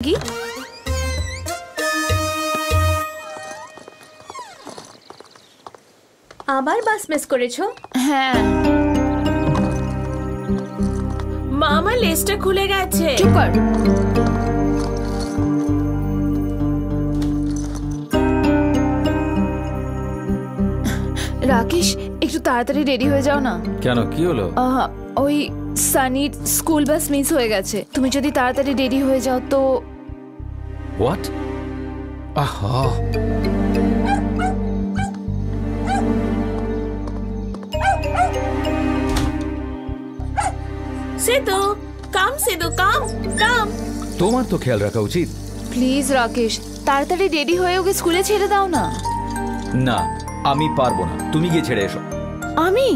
কি আবার bus miss করেছো? হ্যাঁ মামা লিস্টটা খুলে গেছে। চুপ কর। রাকেশ একটু তাড়াতাড়ি রেডি হয়ে যাও না। কেন, কি হলো? ওই সানির স্কুল বাস মিস হয়ে গেছে, তুমি যদি তাড়াতাড়ি রেডি হয়ে যাও তো। হোয়াট? আহা, সিধু কাম, সিধু কাম কাম। তোমার তো খেয়াল রাখা উচিত। প্লিজ রাকেশ তাড়াতাড়ি রেডি হয়ে ওকে স্কুলে ছেড়ে দাও না। না, আমি পারবো না, তুমি গিয়ে ছেড়ে এসো। আমি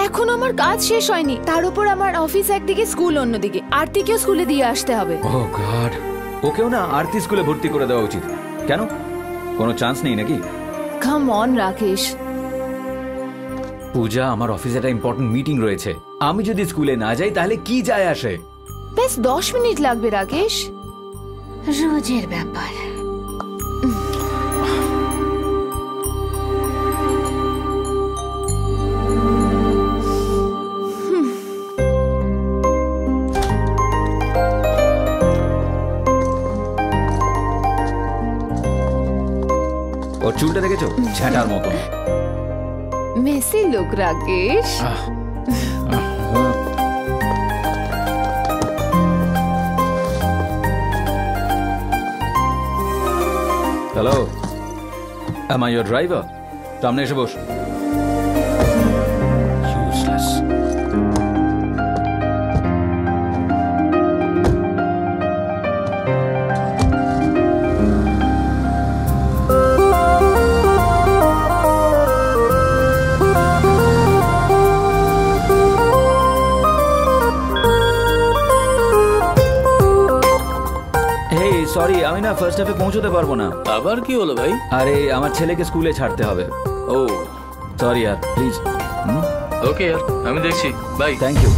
এখন আমার কাজ শেষ হয়নি, তার উপর আমার অফিস একদিকে স্কুল অন্যদিকে, আরতিকেও স্কুলে দিয়ে আসতে হবে। ও গড, ওকেও না আরতি স্কুলে ভর্তি করে দেওয়া উচিত। কেন, কোনো চান্স নেই নাকি? Come on Rakesh. পূজা, আমার অফিসে একটা ইম্পর্টেন্ট মিটিং রয়েছে, আমি যদি স্কুলে না যাই তাহলে কি যায় আসে? বেশ 10 মিনিট লাগবে রাকেশ। রোজের ব্যাপার। ওর চুলটা দেখেছো, ঝ্যাঁটার মতো। মেসি লোক Rakesh. Hello, am I your driver? সামনে এসে বস। Useless. সরি, আমি না ফার্স্ট হাফে পৌঁছতে পারবো না। আবার কি হলো ভাই? আরে আমার ছেলেকে স্কুলে ছাড়তে হবে। ও সরি यार, প্লিজ। ওকে यार, আমি দেখছি। বাই। Thank you.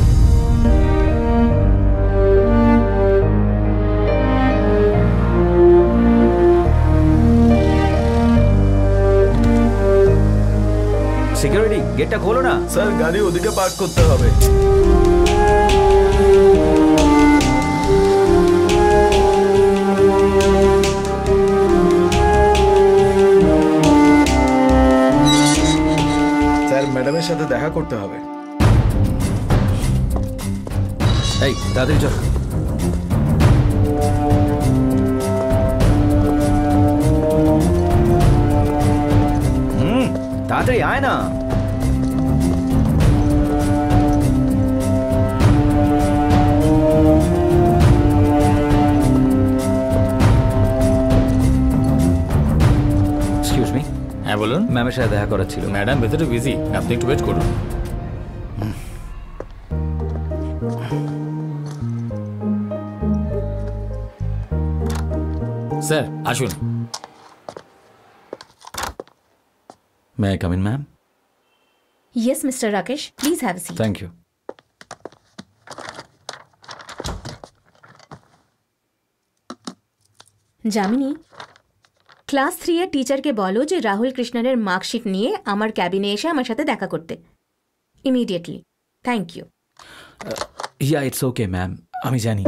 সিকিউরিটি, গেটটা খোলো না। স্যার, গাড়ি ওদিকে পার্ক করতে হবে। ম্যাডামের সাথে দেখা করতে হবে। এই তাড়াতাড়ি চল। তাড়াতাড়ি আয় না। Excuse me. হ্যাঁ বলুন। ম্যামের সাথে দেখা করার ছিল। ম্যাডাম ভেতরে বিজি, আপনি একটু ওয়েট করুন। স্যার আসুন। May I come in, ma'am? Yes, Mr. Rakesh. Please have a seat. Thank you. Jamini, class 3 এর টিচারকে বলো যে রাহুল কৃষ্ণনের মার্কশিট নিয়ে আমার ক্যাবিনে এসে আমার সাথে দেখা করতে immediately. Thank you. Yeah, it's okay, ma'am. আমি জানি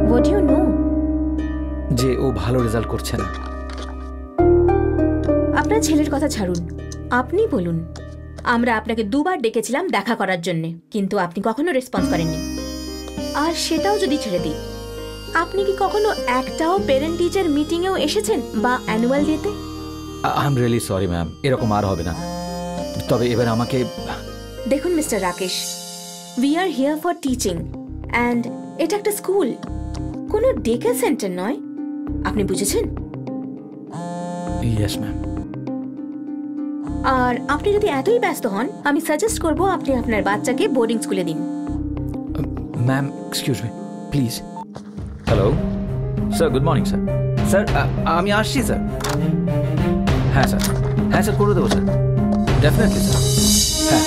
হোয়াট ইউ নো যে ও ভালো রেজাল্ট করছে না। আপনার ছেলের কথা ছাড়ুন, আপনি বলুন। আমরা আপনাকে 2 বার ডেকেছিলাম দেখা করার জন্য, কিন্তু আপনি কখনো রেসপন্স করেননি। আর সেটাও যদি ছেড়ে দিই, আপনি কি কখনো একটাও প্যারেন্ট টিচার মিটিংয়েও এসেছেন বা অ্যানুয়াল ডেতে? I'm really sorry, ma'am. এরকম আর হবে না। তবে এবার আমাকে দেখুন mister Rakesh, we are here for teaching and এটা একটা স্কুল, কোনো ডে কেয়ার সেন্টার নয়। আপনি বুঝেছেন? Yes, ma'am. আর আপনি যদি এতই ব্যস্ত হন, আমি সাজেস্ট করব আপনি আপনার বাচ্চাকে বোর্ডিং স্কুলে দিন। Ma'am, excuse me please. Hello sir, good morning sir. Sir আমি আসছি স্যার। হ্যাঁ স্যার, হ্যাঁ স্যার, করে দেবো স্যার, ডেফিনেটলি স্যার। হ্যাঁ